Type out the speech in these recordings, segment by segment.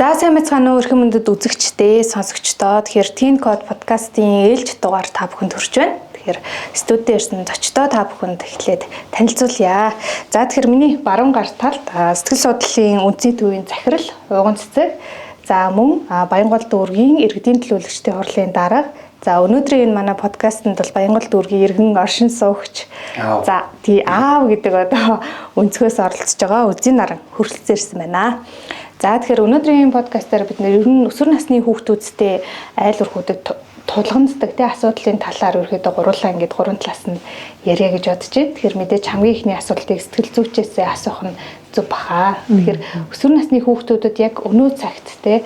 За сайн байцгаана уу эрхэм мөндөд үзэгчдээ сонсогчдоо. Тэгэхээр Teen Code подкастын ээлж дугаар та бүхэнд хүрч байна. Тэгэхээр студид ирсэн зочдоо та бүхэнд эхлээд танилцуулъя. За тэгэхээр миний баруун гар талд сэтгэл судлалын үндэсний төвийн захирал Уган Цэцэг. За мөн Баянгол дүүргийн иргэдийн төлөөлөгчдийн хурлын дарга. За өнөөдрийн энэ манай подкастэнд бол Баянгол дүүргийн иргэн оршин суугч. За тий аав гэдэг одоо өнцгөөс оролцож байгаа Үзийн наран хүрэлцэн ирсэн байна. За тэгэхээр өнөөдрийн подкастаар бид ер нь өсвөр насны хүүхдүүдтэй айл өрхүүдэд тулгамддаг тий асуудлын талаар ерөөдөө гурлаа ингээд гурван талаас нь яриа гэж бодож байна. Тэгэхээр мэдээж хамгийн ихний асуултыг сэтгэл зүйчээсээ асуух нь зөв баха. Тэгэхээр өсвөр насны хүүхдүүдэд яг өнөө цагт тий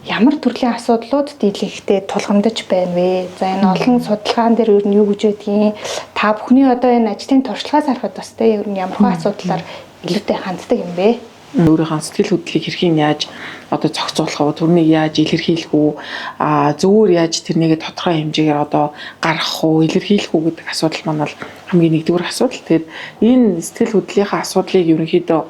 ямар төрлийн асуудлууд дийлэнхтэй тулгамдж байна вэ? За энэ олон судалгаан дээр ер нь юу гэж байдгийг та бүхний одоо энэ ажлын туршлагаас харахад бас тий ер нь ямархуу асуудлаар илүүтэй ханддаг юм бэ? Өөрийнхөө сэтгэл хөдлөлийг хэрхэн яаж одоо зохицуулах вэ? Төрнийг яаж илэрхийлэх үү? Зөвөр яаж тэрнийг тодорхой хэмжээгээр одоо гаргах уу, илэрхийлэх үү гэдэг асуудал маань бол хамгийн нэгдүгээр асуудал. Тэгээд энэ сэтгэл хөдлөлийнхаа асуудлыг ерөнхийдөө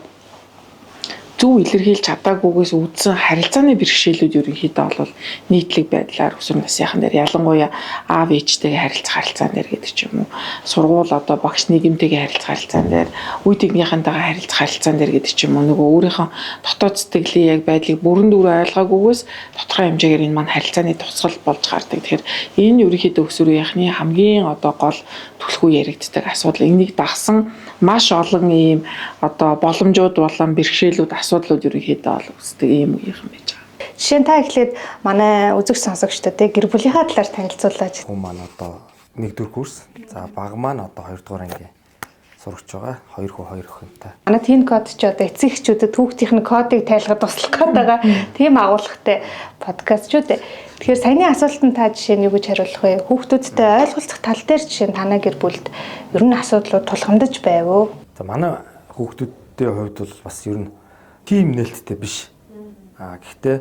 зөв илэрхийлж чадаагүйгээс үүдсэн харилцааны бэрхшээлүүд ерөнхийдөө бол нийтлэг байдлаар өсвөр насныхан дээр ялангуяа аав ээжтэйгээ харилцах харилцаан дээр гэдэг ч юм уу, сургууль одоо багш нийгэмтэйгээ харилцах харилцаан дээр, үе тэгнийхэнтэйгээ харилцах харилцаан дээр гэдэг ч юм уу, нөгөө өөрийнхөө дотоод сэтгэлийн яг байдлыг бүрэн дүр ойлгоогүйгээс тодорхой хэмжээгээр энэ маань харилцааны тусгал болж гардаг. Тэгэхээр энэ ерөнхийдөө өсвөр үеийнхний хамгийн одоо гол түлхүү яригддаг асуудал. Энийг дагсан маш олон ийм одоо боломжууд болон бэрхшээлүүд асуудлууд ерөнхийдөө ол үүсдэг ийм үеийнхэн байж байгаа. Жишээ нь та эхлээд манай үзэгч сонсогчдод гэр бүлийнхаа талаар танилцуулаач. Хүн маань одоо 1-р курс. За баг маань одоо 2-р ангийн сурагч байгаа. 2 хүү 2 охинтой. Манай Teen Code ч одоо эцэг эхчүүдэд хүүхдийн кодыг тайлахад туслах гээд байгаа тийм агуулгатай подкаст ч үү. Тэгэхээр саяны асуултанд та жишээ нь юу гэж хариулах вэ? Хүүхдүүдтэй ойлголцох тал дээр жишээ нь танай гэр бүлд ер нь асуудлууд тулгамдж байв уу? За манай хүүхдүүдийн хувьд бол бас ер нь тийм нээлттэй биш. Гэхдээ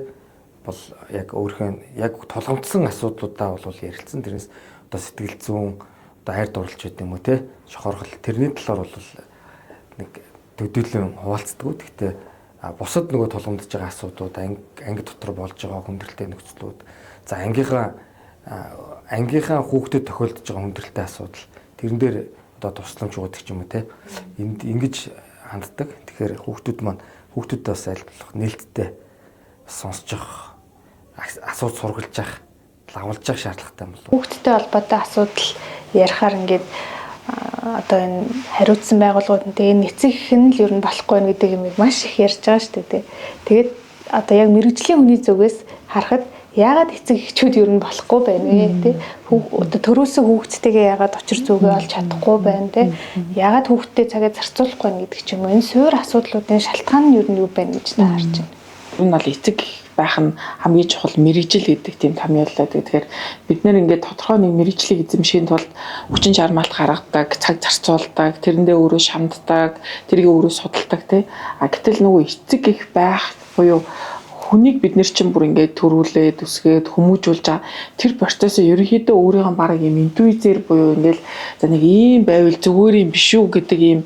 бол яг өөрхөн яг тулгамдсан асуудлуудаа бол ярилцсан. Тэрнээс одоо сэтгэл зүйн одоо хайр дурлж байд юм уу те шохорхол тэрний талаар бол нэг төдийлөн хуваалцдаг. Гэхдээ бусад нөгөө тулгамдж байгаа асуудлууд анги дотор болж байгаа хүндрэлтэй нөхцлүүд за ангийнхаа хүүхдэд тохиолдож байгаа хүндрэлтэй асуудал тэрэн дээр одоо тусламж өгдөг ч юм уу те энд ингэж ханддаг. Тэгэхээр хүүхдүүдээ бас аль болох нээлттэй сонсож асууж сургалж явах лавлж явах шаардлагатай юм болов. Хүүхдтэй холбоотой асуудал ярихаар ингээд одоо энэ хариуцсан байгууллагууд нь тэгээ эцэг хэн л ер нь болохгүй нэ гэдэг юмыг маш их ярьж байгаа шүү дээ. Тэгээд одоо яг мэрэгжлийн хүний зүгээс харахад яагаад эцэг эхчүүд ер нь болохгүй байна вэ тий? Одоо төрөөсөө хүүхдтэйгээ яагаад учир зүгээ олж чадахгүй байна тий? Яагаад хүүхдтэй цагаа зарцуулахгүй нэ гэдэг ч юм уу. Энэ суур асуудлуудын шалтгаан нь ер нь юу байна гэж та харж байна? Энэ бол эцэг байх нь хамгийн чухал мэрэгжил гэдэг тийм томьёолтой. Тэгэхээр бид нэр ингээд тодорхой нэг мэрэгжлийг эзэмшихийн тулд хүчин чармаалт гаргадаг, цаг зарцуулдаг, тэрэндээ өөрөө шамддаг, тэрийг өөрөө судалдаг тий. Гэтэл нөгөө эцэг их байх буюу хүнийг бид нэр чинь бүр ингээд төрүүлээд үсгээд хүмүүжүүлж байгаа тэр процессыг ерөнхийдөө өөрийнхөө бараг юм интуизээр буюу ингээд за нэг ийм байвал зүгээр юм биш үү гэдэг ийм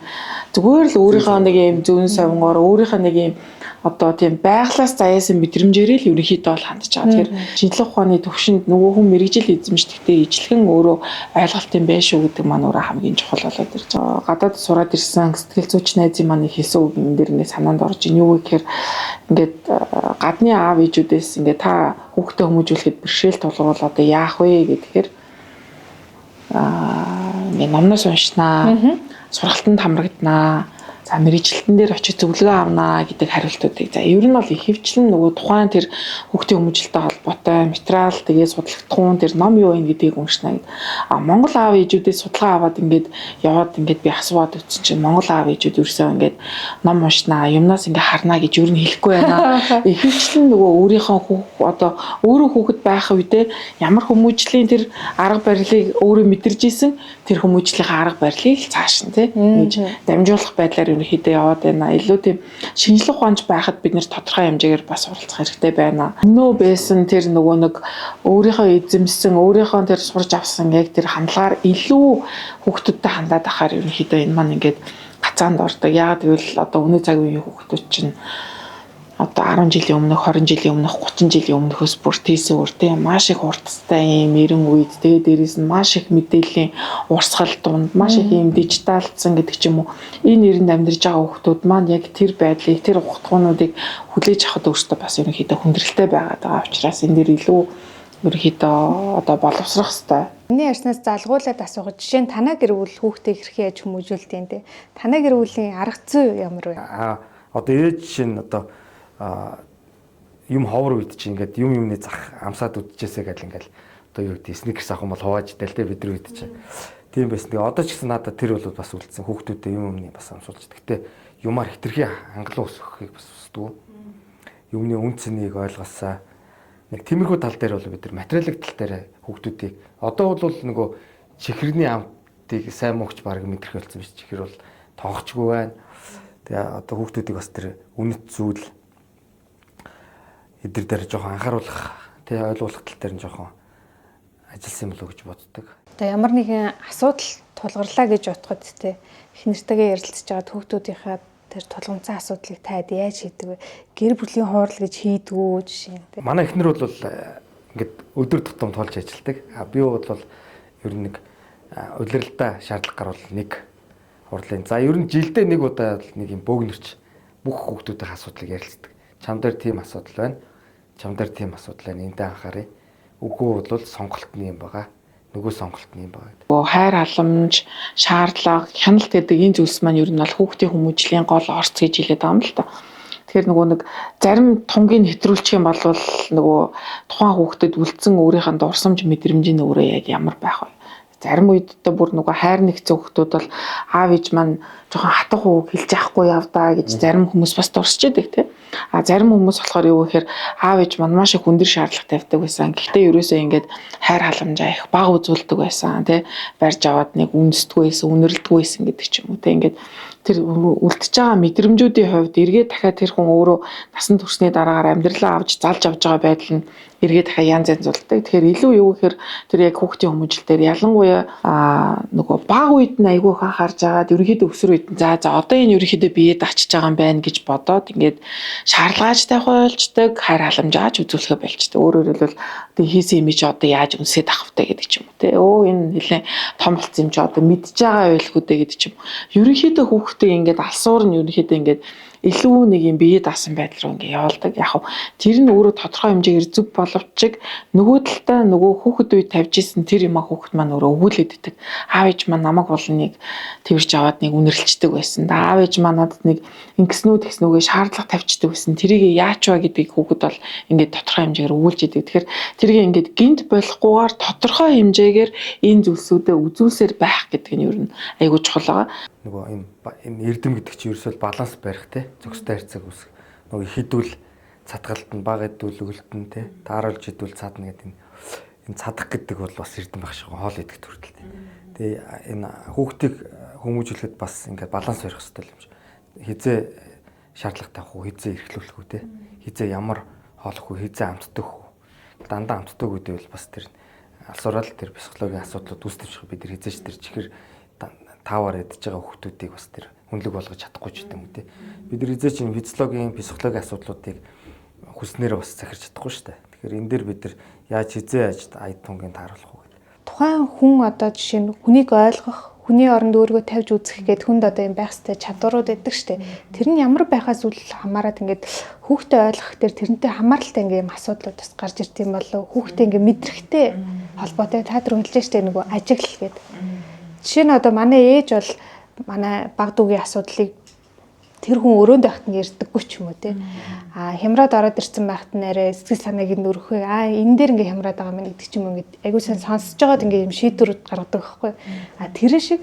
зүгээр л өөрийнхөө нэг ийм зүүн совингоор өөрийнхөө нэг ийм одоо тийм байглаас заяасан мэдрэмжээрээ л ерөнхийдөө бол хандж байгаа. Тэгэхээр шинжлэх ухааны төвшөнд нөгөө хүн мэрэгжил эзэмшдэгтэй ижлэгэн өөрөө ойлголт юм байна шүү гэдэг маань өөрөө хамгийн чухал болоод ирж байгаа. Гадаад сураад ирсэн сэтгэл зүйч найзын маань хэлсэн үг энэ дэр ингээд санаанд орж ийн юу гэхээр ингээд гадны аав ээжүүдээс ингээд та хүүхдээ хүмүүжүүлэхэд бэрхшээл тулгуул одоо яах вэ гэхээр ингээд номноос уншнаа, сургалтанд хамрагданаа, за мэрэгчлэлтэн дээр очиж зөвлөгөө авнаа гэдэг хариултуудыг. За ер нь бол ихэвчлэн нөгөө тухайн тэр хүүхдийн хүмүүжлэлтэй холбоотой материал тэгээ судлагдсан тэр ном юу вэ гэдгийг уншна гэдэг. Монгол аав ээжүүдээс судалгаа аваад ингээд яваад ингээд би асууад үзсэн чинь Монгол аав ээжүүд ерөөсөө ингээд ном уншнаа, юмнаас ингээд харнаа гэж ер нь хэлэхгүй байна. Ихэвчлэн нөгөө өөрийнхөө одоо өөрөө хүүхэд байх үедээ ямар хүмүүжлийн тэр арга барилыг өөрөө мэдэрж исэн тэр хүмүүжлийнхаа арга барилыг цааш нь тий дамжуулах байдлаар ерөнхийдөө яваад байна. Илүү тийм шинжлэх ухаанч байхад бид нэр тодорхой хэмжээгээр бас оролцох хэрэгтэй байна. Нөө байсан тэр нөгөө нэг өөрийнхөө эзэмсэн, өөрийнхөө тэр сурж авсан яг тэр хандлагаар илүү хүүхдүүдтэй хандаад ахаар ерөнхийдөө энэ маань ингээд гацаанд ордог. Яагаад гэвэл одоо өнөө цаг үеийн хүүхдүүд чинь одоо 10 жилийн өмнөх, 20 жилийн өмнөх, 30 жилийн өмнөхөөс бүр тийсэн үр тийм маш их хурдтай юм эрен үед тэгээ дээрээс нь маш их мэдээллийн урсгал дунд маш их юм дижиталцсан гэдэг ч юм уу энэ нэрэнд амьдарч байгаа хүмүүс маань яг тэр байдлыг тэр ухтгуунуудыг хүлээж авахд өөртөө бас ерөнхийдөө хүндрэлтэй байгаа учраас энэ дэр илүү ерөнхийдөө одоо боловсрох хэрэгтэй. Миний ярьснаас залгуулад асуух. Жишээ нь танаа гэр бүл хүүхдээ хэрхэн яаж хүмүүжүүлдэг те. Танаа гэр бүлийн арга зүй ямар вэ? Одоо ээж чинь одоо юм ховор үед чинь ингээд юмны зах амсаад үдчихээсэ гэл ингээд одоо юу гэдэг сникерс авах юм бол хувааж идэл те бид нар үед чинь. Тийм байсан. Тэгээ одоо ч гэсэн надад тэр бол бас үлдсэн хүүхдүүдэд юмны бас амсуулж. Гэхдээ юмар хитрхи хангалуун өсөхийг бас хүсдэг. Юмны үн цэнийг ойлгосоо нэг тиймэрхүү тал дээр бол бид нар материалын тал дээр хүүхдүүдийг одоо бол нөгөө чихэрний амтыг сайн муугч баг мэдрэх болсон биш. Чихэр бол тоогчгүй байна. Тэгээ одоо хүүхдүүдийг бас тэр үнэт зүйл эдгээр дээр жоохон анхааруулах, тэгээ ойлгуулах тал дээр нь жоохон ажилласан юм болов уу гэж боддог. Одоо ямар нэгэн асуудал тулгарлаа гэж бодоход те их нэртэйгээ ярилцж байгаа хүүхдүүдийнхээ тэр тулгамцсан асуудлыг таад яаж хийдэг вэ? Гэр бүлийн хурал гэж хийдгүү жишээ нь те. Манай эхнэр бол ингээд өдөр тутам тулж ажилладаг. Би бол ер нь нэг удирдалтаа шаардлага гарвал нэг хурлын. За ер нь жилдээ нэг удаа нэг юм бөөгнөрч бүх хүүхдүүдийн асуудлыг ярилцдаг. Чам дээр тийм асуудал байна. Чам дээр тийм асуудал байна. Эндээ анхаарай. Үгүй бол сонголтны юм байгаа. Нөгөө сонголтны юм байгаа. Хайр халамж, шаардлага, хяналт гэдэг энэ зүйлс маань ер нь бол хүүхдийн хүмүүжлийн гол орц гэж хэлээд байгаа юм л та. Тэгэхээр нөгөө нэг зарим тунгийн хэтрүүлчих юм бол нөгөө тухайн хүүхдэд үлдсэн өөрийнх нь дурсамж мэдрэмжийн өөрөө яг ямар байх вэ? Зарим үед одоо бүр нөгөө хайр нэгцэн хүүхдүүд бол аав ээж маань жоохон хатах үг хэлж яахгүй явдаа гэж зарим хүмүүс бас дурсч яадаг тийм. А зарим хүмүүс болохоор юу гэхээр аав ээж маань маш их өндөр шаардлага тавьдаг байсан. Гэхдээ ерөөсөө ингээд хайр халамжаа их бага үзүүлдэг байсан тийм. Барьж аваад нэг үнсдэггүй байсан, үнэрлдэггүй байсан гэдэг ч юм уу тийм. Ингээд тэр үлдчихэж байгаа мэдрэмжүүдийн хувьд эргээд дахиад тэр хүн өөрөө насан туршны дараагаар амьдралаа авч залж авч байгаа байдал нь эргээд дахиад янз янзулдаг. Тэгэхээр илүү юу гэхээр тэр яг хүүхдийн хүмүүжил дээр ялангуяа нөгөө бага үед нь айгүй их анхаарж агаад ерөнхийдөө өсвөр үед за одоо энэ ерөнхийдөө биед ачиж байгаа юм байна гэж бодоод ингээд шаарлагааж тавих болчдөг, хайр халамжаач үзүүлэхэ болчдөг. Өөрөөр хэлбэл одоо хийсэн юм чи одоо яаж үнсээд авах вэ гэдэг ч юм уу те. Энэ нэлээд том болсон юм чи одоо мэдж байгаа байлгүй гэдэг ч юм. Ерөнхийдөө хүүхдээ ингээд алсуур нь ерөнхийдөө ингээд илүү нэг юм бие даасан байдал руу ингээ явуулдаг. Яг тэр нь өөрөө тодорхой хэмжээгээр зөв боловч нөгөө талдаа нөгөө хүүхэд үе тавьж исэн тэр юм хүүхэд маань өөрөө өгүүлээд идэг. Аав ээж маань намайг бол нэг тэрж аваад нэг үнэрлцдэг байсан. Аав ээж маань надад нэг ингэснүү тэгснүүгээ шаардлага тавьчихдаг байсан. Тэрийг яач вэ гэдгийг хүүхэд бол ингээ тодорхой хэмжээгээр өгүүлж идэг. Тэгэхээр тэрийг ингээ гинт болохгүйгээр тодорхой хэмжээгээр энэ зүйлсүүдэд үзүүлсээр байх гэдэг нь ер нь айгүй чухал байгаа. Нөгөө энэ эрдэм гэдэг чинь ерөөсөө баланс барих те зөвхөстэй харьцааг үүсгэх. Нөгөө хідвэл цадгалт нь бага хэдвэл өгөлтөн те тааруулж хэдвэл цаадна гэдэг энэ цадах гэдэг бол бас эрдэм байх шиг хоол идэх төрөл те. Тэгээ энэ хүүхдийг хүмүүжүүлэхэд бас ингээд баланс барих хэрэгтэй юм шиг. Хизээ шаардлага тавих уу, хизээ эрхлүүлэх үү те. Хизээ ямар хоолох уу, хизээ амтдах уу. Дандаа амтдаг үедээ бол бас тэр алсуурал тэр психологийн асуудлууд үүсдэж бид нар хизээч тэр чихэр таавар ядж байгаа хүүхдүүдийг бас тэр хүнлэг болгож чадахгүй ч юм уу те. Бид нар эзээ чинь физиологийн, психологийн асуудлуудыг хүснээр бас захирч чадахгүй шүү дээ. Тэгэхээр энэ дээр бид нар яаж хизээ аяд тунгийн тааруулах уу гэдэг. Тухайн хүн одоо жишээ нь хүнийг ойлгох, хүний оронд өөрийгөө тавьж үзэх гэдэг хүнд одоо юм байх хэвээр чадварууд байдаг шүү дээ. Тэр нь ямар байхаас үл хамаарат ингээд хүүхдээ ойлгох дээр тэрнтэй хамааралтай ингээд юм асуудлууд бас гарч ирд юм болов. Хүүхдээ ингээд мэдрэхтэй холбоотой та нар хэлж штэ нөгөө ажиглал гэдэг. Жишээ нь одоо манай ээж бол манай баг дүүгийн асуудлыг тэр хүн өрөөнд байхад нь ярьдаггүй ч юм уу те. Хямраад ороод ирсэн байхад нь арай сэтгэл санааг нь өргөхөө. Энэ дээр ингээ хямраад байгаа мэн гэдэг ч юм уу ингээ айгуу сайн сонсож байгаад ингээ юм шийдвэрүүд гаргадаг байхгүй. Тэр шиг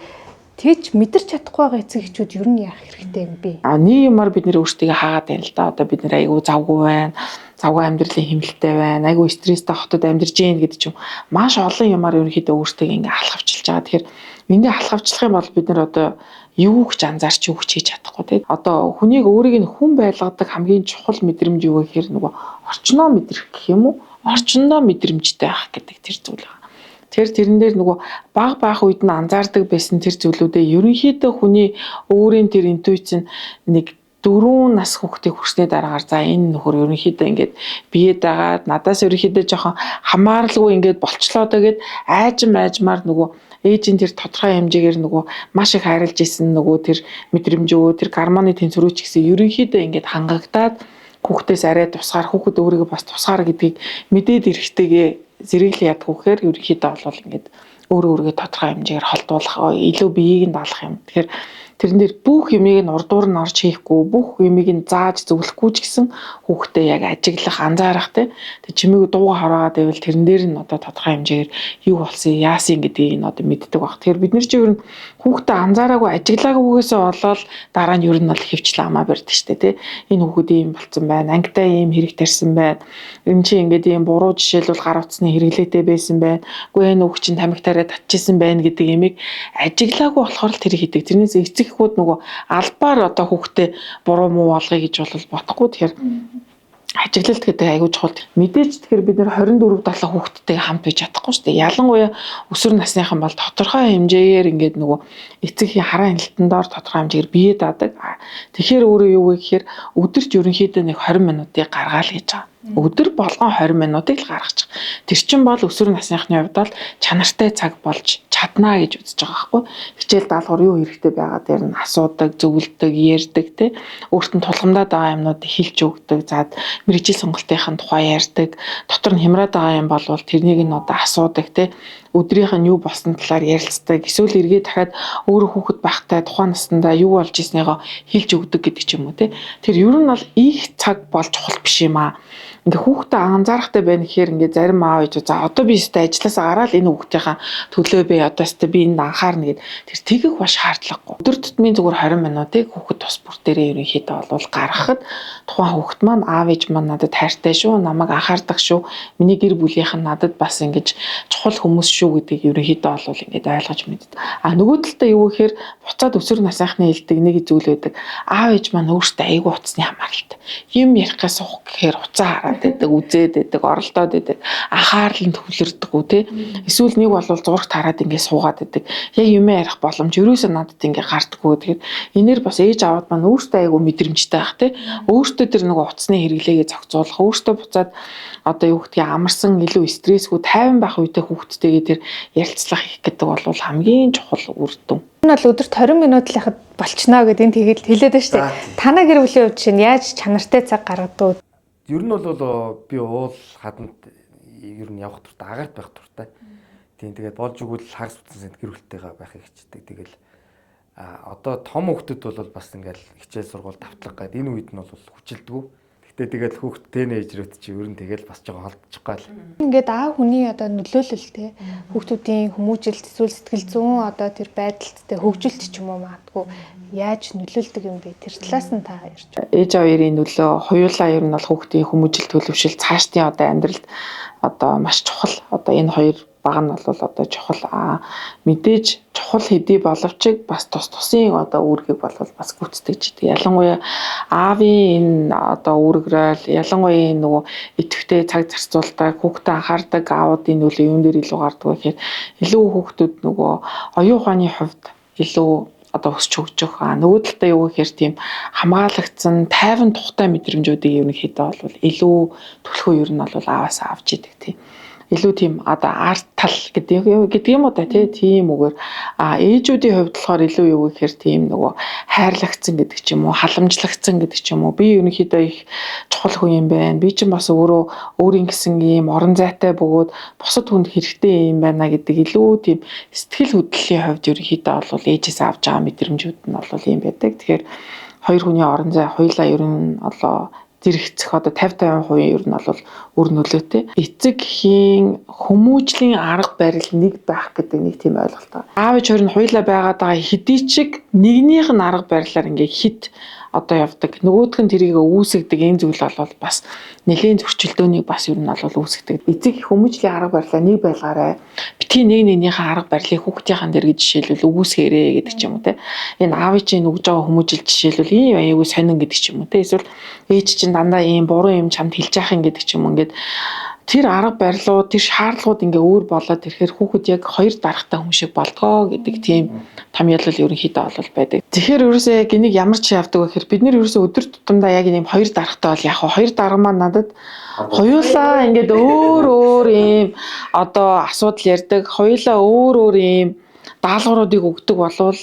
тэгж мэдэрч чадахгүй байгаа эцэг эхчүүд ер нь яах хэрэгтэй юм бэ? Нэг юмар бид нэр өөрсдөө хаагаад байна л да. Одоо бид нэр айгуу завгүй байна. Завгүй амьдралын хэмнэлттэй байна. Айгуу стресстэй хотод амьдарч гин гэдэг ч юм. Маш олон юмар ерөнхийдөө өөрсдөө ингээ алхавчилж байгаа. Тэгэхээр ингээ алхавчлах юм бол бид нэр одоо юу гэж анзаарч юу гэж хийж чадахгүй тийм. Одоо хүнийг өөрийг нь хүн байлгадаг хамгийн чухал мэдрэмж юу гэхээр нөгөө орчноо мэдрэх гэх юм уу? Орчиндоо мэдрэмжтэй байх гэдэг тэр зүйл байна. Тэгэхээр тэрэн дээр нөгөө баг баах үед нь анзаардаг байсан тэр зүйлүүдээ ерөнхийдөө хүний өөрийн тэр интуиц нь нэг 4 нас хүүхдийг хүрсний дараагаар за энэ нөхөр ерөнхийдөө ингээд биед дагаад надаас ерөнхийдөө жоохон хамааралгүй ингээд болчлоо даа гэд айжмаар нөгөө ээжийн тэр тодорхой хэмжээгээр нөгөө маш их хайрлж исэн нөгөө тэр мэдрэмжөө тэр гормоны тэнцвэрүүч гэсэн ерөнхийдөө ингээд хангагдаад хүүхдээс арай тусгаар хүүхэд өөрийгөө бас тусгаар гэдгийг мэдээд ирэхтэйгээ зэрэглэн ядах вэхээр ерөнхийдөө бол ингээд өөрийгөө тодорхой хэмжээгээр холдуулах илүү биеийг нь даалгах юм. Тэгэхээр тэрэн дээр бүх юмыг нь урдуур нь орж хийхгүй бүх юмыг нь зааж зөвлөхгүй ч гэсэн хүүхдээ яг ажиглах анзаарах те тэг чимээг дууга хараагаад байвал тэрэн дээр нь одоо тодорхой хэмжээгээр юу болсон яасын гэдгийг нь одоо мэддэг баг. Тэгэхээр бид нар чи ер нь хүүхдээ анзаараагүй ажиглаагүйгээсээ болоод дараа нь ер нь бол хөвчлэн амаа барьдаг штэ те энэ хүүхэд ийм болцсон байна ангидаа ийм хэрэг тарьсан байна энэ чи ингээд ийм буруу жишээлбэл гар утасны хэрэглээтэй байсан байна үгүй энэ хүүхд чинь тамхитаараа татчихсан байна гэдэг ямиг ажиглаагүй болохоор л тэр хийдэг. Тэрнээс эцэгхүүд нөгөө албаар одоо хүүхдээ буруу муу болгоё гэж бол бодохгүй. Тэгэхээр ажиглалт гэдэг айгүй чухал. Мэдээж тэгэхээр бид нэр 24/7 хүүхдтэйгээ хамт байж чадахгүй шүү дээ. Ялангуяа өсвөр насныхан бол тодорхой хэмжээгээр ингээд нөгөө эцэгхийн хараа хяналтандор тодорхой хэмжээгээр бие даадаг. Тэгэхээр өөрөө юу вэ гэхээр өдөрт ерөнхийдөө нэг 20 минутыг гаргаал гэж байгаа. Өдөр болгон 20 минутыг л гаргачих. Тэр чинь бол өсвөр насныхны хувьд бол чанартай цаг болж чаднаа гэж үзэж байгаа байхгүй. Хичээл даалгавар юу хэрэгтэй байгаа дээр нь асуудаг, зөвлөдөг, ярьдаг те. Өөрт нь тулгамдаад байгаа юмнуудыг хэлж өгдөг. За мэрэгжил сонголтынхаа тухай ярьдаг. Дотор нь хямраад байгаа юм бол тэрнийг нь одоо асуудаг те. Өдрийнх нь юу болсон талаар ярилцдаг. Эсвэл эргээд дахиад өөрөө хүүхэд байхтай тухайн наснда юу болж ирснийгоо хэлж өгдөг гэдэг ч юм уу те. Тэр ер нь бол их цаг болж чухал биш юм аа. Ингээ хүүхдээ анзаарахтай байна гэхээр ингээ зарим аав ээж за одоо би өстэй ажилласаа гараад энэ хүүхдийнхаа төлөө би одоо өстэй би энд анхаарна гэд тэр тэгэх ба шаардлагагүй. Өдөр тутмын зүгээр 20 минутыг хүүхэд тус бүр дээрээ ерөнхийдөө бол гаргахад тухайн хүүхэд маань аав ээж маань надад хайртай шүү, намайг анхаардаг шүү, миний гэр бүлийнх нь надад бас ингэж чухал хүмүүс шүү гэдгийг ерөнхийдөө бол ингээд ойлгож мэддэг. А нөгөө талдаа юу гэхээр буцаад өсвөр насныхны хэлдэг нэг зүйл байдаг. Аав ээж маань өөртөө айгүй утасны хамааралтай. Юм ярихаас суух гэхээр уцаа хараад байдаг, үзээд байдаг, оролдоод байдаг, анхаарал нь төвлөрдөггүй тий. Эсвэл нэг бол зурагт хараад ингээд суугаад байдаг. Яг юм ярих боломж ерөөсөө надад ингээд гардаггүй. Тэгэхээр энээр бас ээж аваад маань өөртөө айгүй мэдрэмжтэй байх тий. Өөртөө тэр нэг утасны хэрэглээгээ зохицуулах, өөртөө буцаад одоо юу гэдгийг амарсан илүү стрессгүй тайван байх үедээ хүүхдтэйгээ тэр ярилцлага хийх гэдэг бол хамгийн чухал үр дүн. Энэ бол өдөрт 20 минут л яхад болчихно гэдэг энэ тэгээд хэлээд байна шүү дээ. Танай гэр бүлийн хувьд чинь яаж чанартай цаг гаргадаг вэ? Ер нь бол би уул хаданд ер нь явах туртай агаарт байх туртай. Тийм тэгээд болж өгвөл хагас утсан гэр бүлтэйгээ байхыг хичдэг. Тэгэл одоо том хүүхдүүд бол бас ингээл хичээл сургууль давтлага гэдэг энэ үед нь бол хүчилдэггүй. Тэгэл хүүхд тeenager-үүд чи ер нь тэгэл бас жоохон холдчихгүй л. Ингээд аав хүний одоо нөлөөлөл те хүүхдүүдийн хүмүүжилт эсвэл сэтгэл зүйн одоо тэр байдалд те хөгжилт ч юм уу магадгүй яаж нөлөөлдөг юм бэ? Тэр талаас нь та ярьж байна. Ээж аваарын нөлөө хоёулаа ер нь бол хүүхдийн хүмүүжил төлөвшил цаашдын одоо амьдралд одоо маш чухал. Одоо энэ хоёр баг нь бол одоо чухал. Мэдээж чухал хэдий боловч бас тусын одоо үүргийг бол бас гүйцэтгэж идэг. Ялангуяа аавын энэ одоо үүрэгрэл ялангуяа нөгөө идэвхтэй цаг зарцуулдаг, хүүхдэд анхаардаг аавуудын нөлөө юун дээр илүү гардаг вэ гэхээр илүү хүүхдүүд нөгөө оюун ухааны хувьд илүү одоо өсч хөгжих. Нөгөө талдаа юу гэхээр тийм хамгаалагдсан тайван тухтай мэдрэмжүүдийг ерөнхийдөө бол илүү төлхөө ер нь бол ааваас авч идэг тийм. Илүү тийм одоо арт тал гэдэг юм уу да тийм үгээр ээжүүдийн хувьд болохоор илүү юу гэхээр тийм нөгөө хайрлагдсан гэдэг ч юм уу халамжлагдсан гэдэг ч юм уу би ерөнхийдөө их чухал хүн юм байна би ч бас өөрийн гэсэн ийм орон зайтай бөгөөд бусад хүнд хэрэгтэй юм байна гэдэг илүү тийм сэтгэл хөдлөлийн хувьд ерөнхийдөө бол ээжээс авч байгаа мэдрэмжүүд нь бол юм байдаг. Тэгэхээр хоёр хүний орон зай хоёулаа ер нь олоо зэрэгцэх одоо 50% ер нь бол өр нөлөөтэй. Эцэг хийн хүмүүжлийн арга барил нэг байх гэдэг нэг тийм ойлголт байна. Аав ээж хоёр нь хоёулаа байгаад байгаа хэдий ч нэгнийх нь арга барилаар ингээ хит одоо явдаг. Нөгөөх нь тэрийг үүсгдэг энэ зүйл бол бас нэлийн зөрчилдөөнийг бас ер нь бол үүсгдэг. Эцэг хүмүүжлийн арга барилаа нэг байлгаарай. Битгий нэгнийхээ арга барилыг хүүхдийнхаа дээр гэж жишээлбэл үүсгээрэй гэдэг ч юм уу те. Энэ аав ээжийн өгж байгаа хүмүүжил жишээлбэл ийм аягүй сонин гэдэг ч юм уу те. Эсвэл ээж чинь дандаа ийм буруу юм чамд хэлж яах юм гэдэг ч юм уу ингээд тэр арга барилууд, тэр шаардлагууд ингээ өөр болоод ирэхээр хүүхэд яг хоёр дарахтай хүн шиг болдгоо гэдэг тийм томьёолол ерөнхийдөө бол байдаг. Тэгэхээр ерөөсөө яг энийг ямар ч явдаг вэ гэхээр бид нэр ерөөсөө өдөр тутамдаа яг ийм хоёр дарахтай бол яг хоёр дарга маань надад хоёулаа ингээд өөр ийм одоо асуудал ярьдаг, хоёулаа өөр ийм даалгавруудыг өгдөг болвол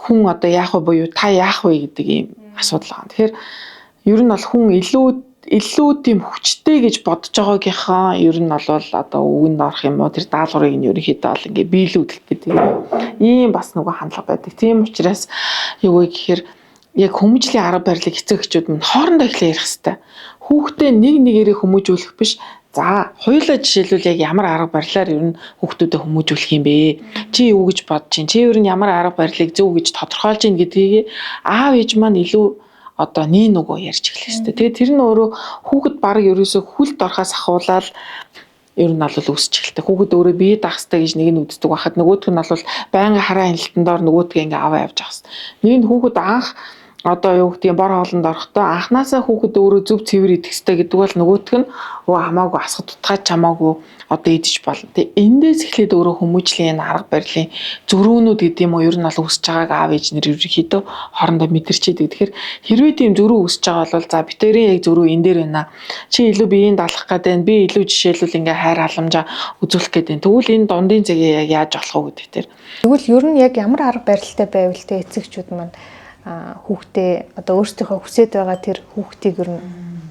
хүн одоо яах вэ буюу та яах вэ гэдэг ийм асуудал байна. Тэгэхээр ер нь бол хүн илүү тийм хүчтэй гэж бодож байгаагийнхаа ер нь бол одоо үгэнд орох юм уу тэр даалгаврыг нь ерөнхийдөө бол ингээ биелүүлэх гэдэг ийм бас нөгөө хандлага байдаг. Тийм учраас юу вэ гэхээр яг хүмүүжлийн арга барилыг эцэг эхчүүд нь хоорондоо эхлээ ярих хэрэгтэй. Хүүхдээ нэг нэгээрээ хүмүүжүүлэх биш. За, хоёулаа жишээлбэл яг ямар арга барилаар ер нь хүүхдүүдэд хүмүүжүүлэх юм бэ? Чи юу гэж бодож чинь? Чи ер нь ямар арга барилыг зөв гэж тодорхойлж ийн гэдгийг аав ээж маань илүү одоо нэг нөгөө ярьж эхлэх хэрэгтэй. Тэгээд тэр нь өөрөө хүүхэд баг ерөөсөө хүлд орохоос ахуулаад ер нь бол үсч эхэлдэг. Хүүхэд өөрөө бие дагстай гэж нэг нь үздэг байхад нөгөөх нь бол байнга хараа хяналтандор нөгөөдгөө ингээ аваа явж байгаа хэвээр. Нэг нь хүүхэд анх одоо юу гэдэг бор хоолнд орохдоо анханасаа хүүхэд өөрөө зөв цэвэр идэх хэрэгтэй гэдэг бол нөгөөх нь хамаагүй асгад утгаач хамаагүй одоо идэж болно. Тэгээ эндээс эхлээд өөрөө хүмүүжлийн арга барилын зөрүүнүүд гэдэг юм уу ер нь бол үсэж байгааг аав ээж нэр ерөнхийдөө хоорондоо мэдэрчээдэг. Тэгэхээр хэрвээ тийм зөрүү үсэж байгаа бол за битэрийн яг зөрүү энэ дээр байна. Чи илүү биеийн даалгах гэдэг нь би илүү жишээлбэл ингээ хайр халамжаа үзүүлэх гэдэг. Тэгвэл энэ дундын зэгээ яг яаж болох вэ гэдэг тэр. Тэгвэл ер нь яг ямар арга барилтай байвал тэ эцэгчүүд маань хүүхдээ одоо өөрсдийнхөө хүсэж байгаа тэр хүүхдийг ер нь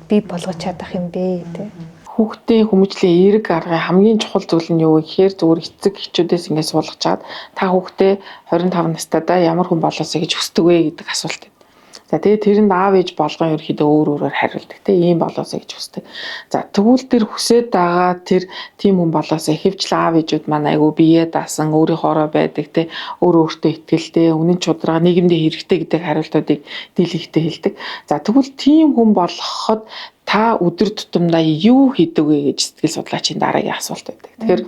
бий болгож чадах юм бэ тэ. Хүүхдийн хүмүүжлийн эерэг аргын хамгийн чухал зүйл нь юу вэ гэхээр зүгээр эцэг эхчүүдээс ингэ суулгаж чад та хүүхдээ 25 настайдаа ямар хүн болоосоо гэж хүсдэг вэ гэдэг асуулт. За тэгээд тэрэнд аав ээж болгон ерөөхдөө өөрөөр хариулдаг те ийм болоосоо гэж хүсдэг. За тэгвэл тэр хүсээд байгаа тэр тийм хүн болоосоо ихэвчлэн аав ээжүүд маань айгүй бие даасан өөрийнхоороо байдаг те өөртөө итгэлтэй үнэн чудрага нийгэмдээ хэрэгтэй гэдэг хариултуудыг дийлэхтэй хэлдэг. За тэгвэл тийм хүн болгоход та өдөр тутамдаа юу хийдэг вэ гэж сэтгэл судлаачийн дараагийн асуулт байдаг. Тэгэхээр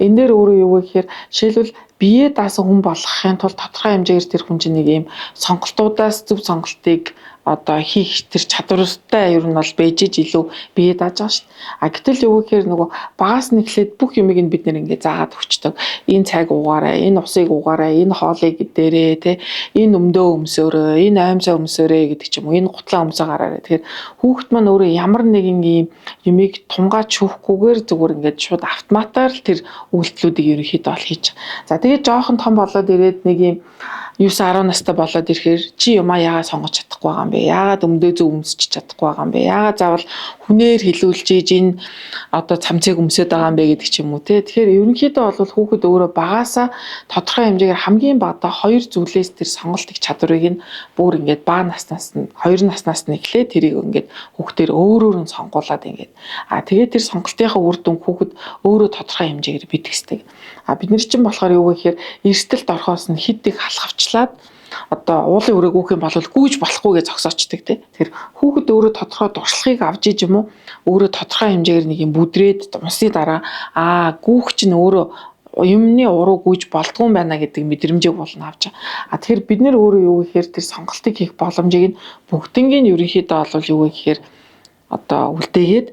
энэ дээр өөрөө юу вэ гэхээр жишээлбэл бие даасан хүн болгохын тулд тодорхой хэмжээгээр тэр хүн чинь нэг юм сонголтуудаас зөв сонголтыг одоо хийх тэр чадвартай ер нь бол бэжиж илүү бие дааж байгаа шүү дээ. А гэтэл юу гэхээр нөгөө багаас нь эхлээд бүх юмыг нь бид нэр ингээ заагаад өчтөг. Энэ цаг уугаарай, энэ усыг уугаарай, энэ хоолыг дээрээ те энэ өмдөө өмсөөрөө, энэ аймсаа өмсөөрэй гэдэг ч юм уу. Энэ гутлаа өмсөө гараарай. Тэгэхээр хүүхэд маань өөрөө ямар нэгэн юм юмыг тунгааж шүүхгүйгээр зүгээр ингээд шууд автоматар л тэр үйлдэлүүдийг ерөнхийдөө ол хийж байгаа. За тэгээд жоохон том болоод ирээд нэг юм 9-10 настай болоод ирэхээр чи юмаа яагаад сонгож чадахгүй байгаа юм бэ? Яагаад өмдөө зөв өмсөж чадахгүй байгаа юм бэ? Яагаад заавал хүнээр хилүүлж ийж энэ одоо цамцыг өмсөд байгаа юм бэ гэдэг ч юм уу те. Тэгэхээр ерөнхийдөө бол хүүхэд өөрөө багаасаа тодорхой хэмжээгээр хамгийн багадаа 2 зүйлээс тэр сонголтыг чадварыг нь бүр ингээд бага наснаас нь 2 наснаас нь эхлээд тэрийг ингээд хүүхдээр өөрөөр нь сонгуулад ингээд тэгээд тэр сонголтынхаа үр дүн хүүхэд өөрөө тодорхой хэмжээгээр бидэх хэвээр. Бид нар чинь болохоор юу вэ гэхээр эрсдэлд орохоос нь хэд их халахвчлаад одоо уулын үрэг үүх юм бол гүйж болохгүй гэж зогсоочдөг тий. Тэгэхээр хүүхэд өөрөө тодорхой дуршлагыг авч иж юм уу өөрөө тодорхой хэмжээгээр нэг юм бүдрээд унсны дараа гүүх чинь өөрөө юмны уруу гүйж болдгоо байна гэдэг мэдрэмжийг болно авч. Тэгэхээр бид нэр өөрөө юу гэхээр тэр сонголтыг хийх боломжийг нь бүгднийг нь ерөнхийдөө бол юу вэ гэхээр одоо үлдээгээд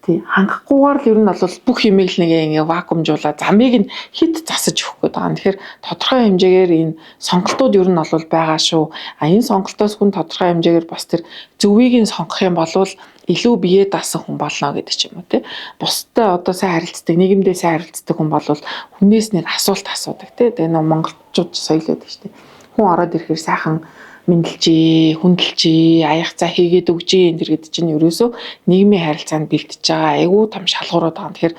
хангахгүйгээр л ер нь бол бүх юмыг л нэг ингээ вакуумжуулаад замыг нь хит засаж өгөх гээд байгаа. Тэгэхээр тодорхой хэмжээгээр энэ сонголтууд ер нь бол байгаа шүү. Энэ сонголтоос хүн тодорхой хэмжээгээр бас тэр зөвийг нь сонгох юм бол илүү бие даасан хүн болно гэдэг ч юм уу тий. Бусдаа одоо сайн харилцдаг, нийгэмдээ сайн харилцдаг хүн бол хүнээс нэг асуулт асуудаг тий. Тэгээ нэг монголчууд соёлоод шүү дээ. Хүн ороод ирэхээр сайхан мэдлжээ, хүндэлжээ, аяах цаа хийгээд өгжээ энэ төр гэдэг чинь ерөөсөө нийгмийн харилцаанд бэлтэж байгаа айгүй том шалгуурууд байгаа. Тэгэхээр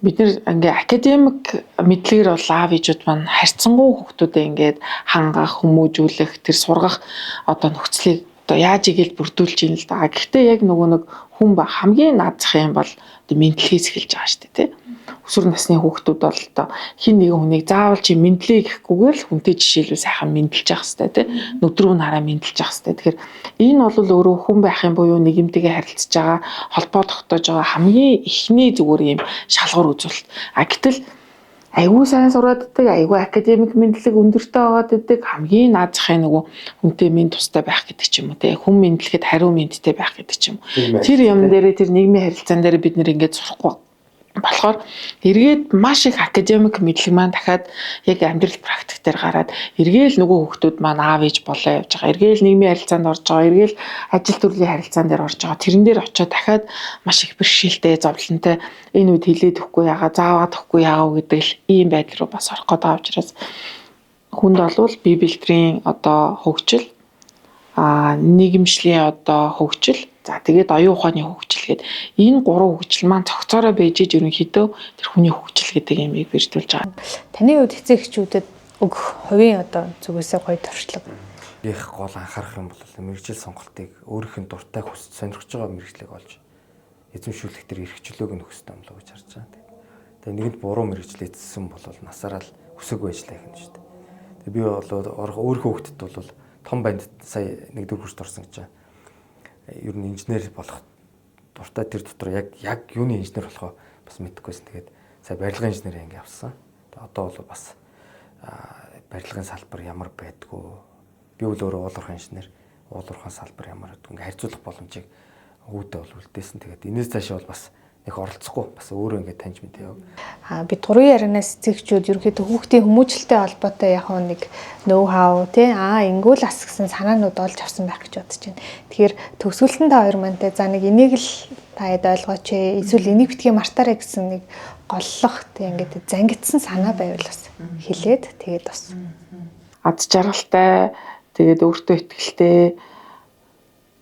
бид нэр ингээ академик мэдлэгээр бол аав ээжүүд маань харьцангуй хүүхдүүдэд ингээд хангах, хүмүүжүүлэх, тэр сургах одоо нөхцөлийг одоо яаж игээл бүрдүүлж ийн л да. Гэхдээ яг нөгөө нэг хүн ба хамгийн наазах юм бол мэдлэгээс эхэлж байгаа шүү дээ тий. Өсвөр насны хүүхдүүд бол одоо хин нэгэн хүнийг заавал чи мэдлээ гэхгүйгээр л хүнтэй жишээлбэл сайхан мэдлж явах хэрэгтэй тий. Нүдрүү нь хараа мэдлж явах хэрэгтэй. Тэгэхээр энэ бол өөрөө хүн байх юм буюу нийгэмтэйгээ харилцаж байгаа, холбоо тогтоож байгаа хамгийн ихний зүгээр юм шалгуур үзүүлэлт. Гэтэл айгүй сайн сураад иддэг, айгүй академик мэдлэг өндөртэй байгаад иддэг, хамгийн наад захын нөгөө хүнтэй минь тустай байх гэдэг ч юм уу те. Хүн мэдлэгэд хариу мэдлэлтэй байх гэдэг ч юм уу. Тэр юм дээрээ тэр нийгмийн харилцаан дээр бид нэр ингээд сурахгүй болохоор эргээд маш их академик мэдлэг маань дахиад яг амьдрал практик дээр гараад эргээл нөгөө хүүхдүүд маань аав ээж болоо явж байгаа. Эргээл нийгмийн харилцаанд орж байгаа. Эргээл ажил төрлийн харилцаан дээр орж байгаа. Тэрэн дээр очиод дахиад маш их бэрхшээлтэй, зовлонтой энэ үед хилээд өгөхгүй ягаа, зааваад өгөхгүй ягаа гэдэг л ийм байдал руу бас орох гээд байгаа учраас хүнд олвол бие бэлтрийн одоо хөгжил, нийгэмшлийн одоо хөгжил, за тэгээд оюун ухааны хөгжил гэдэг энэ гурван хөгжил маань цогцоороо байж ерөнхийдөө тэр хүний хөгжил гэдэг юмыг бэрдүүлж байгаа. Таны хувьд эцэг эхчүүдэд өгөх хувийн одоо зүгээсээ гоё туршлага. Их гол анхаарах юм бол мэрэгжил сонголтыг өөрийнх нь дуртай хүсэж сонирхож байгаа мэрэгчлэг олж эзэмшүүлэх төр эрхчлөөг нь өгөхтэй юм л гэж харж байгаа. Тэгээ нэгэнд буруу мэрэгжил эзэлсэн бол насаараа л өсөг байжлаа гэх юм шүү дээ. Тэгээ би бол өөрийнхөө хүүхдэд бол том банд сая 1-р курст орсон гэж байна. Ер нь инженер болох дуртай тэр дотор яг юуны инженер болохоо бас мэдэхгүйсэн. Тэгээд сая барилгын инженер анги авсан. Одоо бол бас барилгын салбар ямар байдгүй. Би бол өөрөө уулуурхай инженер, уулуурхай салбар ямар гэдэг ингээ харьцуулах боломжийг өвдөө бол үлдээсэн. Тэгээд энэс цаашаа бол бас их оролцохгүй бас өөрөө ингээ таньж мэдээ яв. Би турын ярианаас эцэгчүүд ерөөхдөө хүүхдийн хүмүүжлэлтэй холбоотой яг нэг ноу хау тий ингүүл ас гэсэн санаанууд олж авсан байх гэж бодож байна. Тэгэхээр төгсгөлтөнд та хоёр мантай за нэг энийг л таад ойлгооч ээ. Эсвэл энийг битгий мартаарэ гэсэн нэг голлох тий ингээд зангидсан санаа байвал бас хэлээд тэгээд бас ад жаргалтай тэгээд өөртөө ихтэй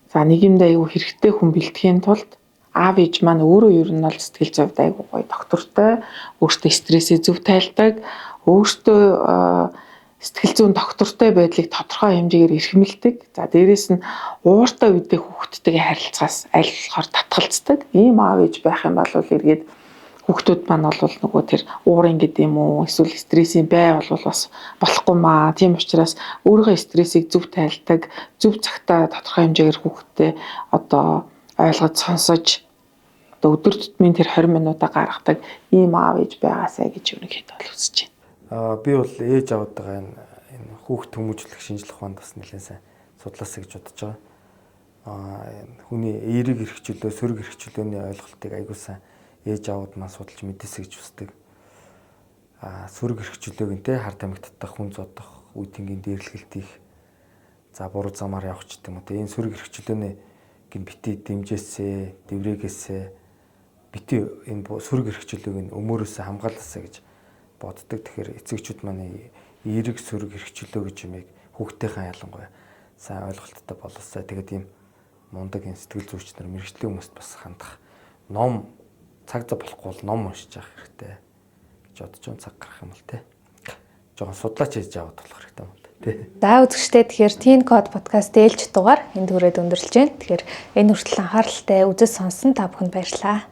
за нийгэмд аягүй хэрэгтэй хүн бэлтгэхийн тулд аав ээж маань өөрөө ер нь бол сэтгэл зүйд айгүй гоё доктортой, өөртөө стрессээ зөв тайлдаг, өөртөө сэтгэл зүйн доктортой байдлыг тодорхой хэмжээгээр эрхэмлдэг. За дээрэс нь ууртай үедээ хүүхдтэйгээ харилцахаас аль болохоор татгалздаг. Ийм аав ээж байх юм бол эргээд хүүхдүүд маань бол нөгөө тэр уурын гэдэг юм уу, эсвэл стрессийн бай бол бас болохгүй маа. Тийм учраас өөрийнхөө стрессийг зөв тайлдаг, зөв цагтаа тодорхой хэмжээгээр хүүхдтэй одоо ойлгож сонсож одоо өдөр тутмын тэр 20 минутаа гаргадаг ийм аав ээж байгаасай гэж ерөнхийдөө бол үзэж байна. Би бол ээж аваатайгаа энэ хүүхд хүмүүжлэх шинжлэх ухаанд бас нэлээд сайн судлаасаа гэж бодож байгаа. Хүний эерэг эрхчлөө, сөрөг эрхчлөөний ойлголтыг аягүй сайн ээж аваад маань судалж мэдээсэй гэж үздэг. Сөрөг эрхчлөөг нь те хар тамхи татах, хүн зодох, үе тэнгийн дээрлэгэлт их за буруу замаар явах ч юм уу те энэ сөрөг эрхчлөөний гин бити дэмжээсээ, дэврээгээсээ бити энэ сөрөг эрхчлөөг нь өмөрөөсөө хамгаалаасаа гэж боддог. Тэгэхээр эцэгчүүд маань эерэг сөрөг эрхчлөө гэж юмыг хүүхдийнхээ ялангуяа сайн ойлголттой болоосаа тэгээд ийм мундаг энэ сэтгэл зүйч нар мэрэгчлийн хүмүүст бас хандах ном цаг зав болохгүй бол ном уншиж явах хэрэгтэй гэж бодож байгаа цаг гарах юм бол те. Жохон судлаач хийж аваад болох хэрэгтэй юм. За үзэгчдээ тэгэхээр Teen Code podcast ээлж дугаар энд хүрээд өндөрлж байна. Тэгэхээр энэ хүртэл анхааралтай үзэж сонсон та бүхэнд баярлалаа.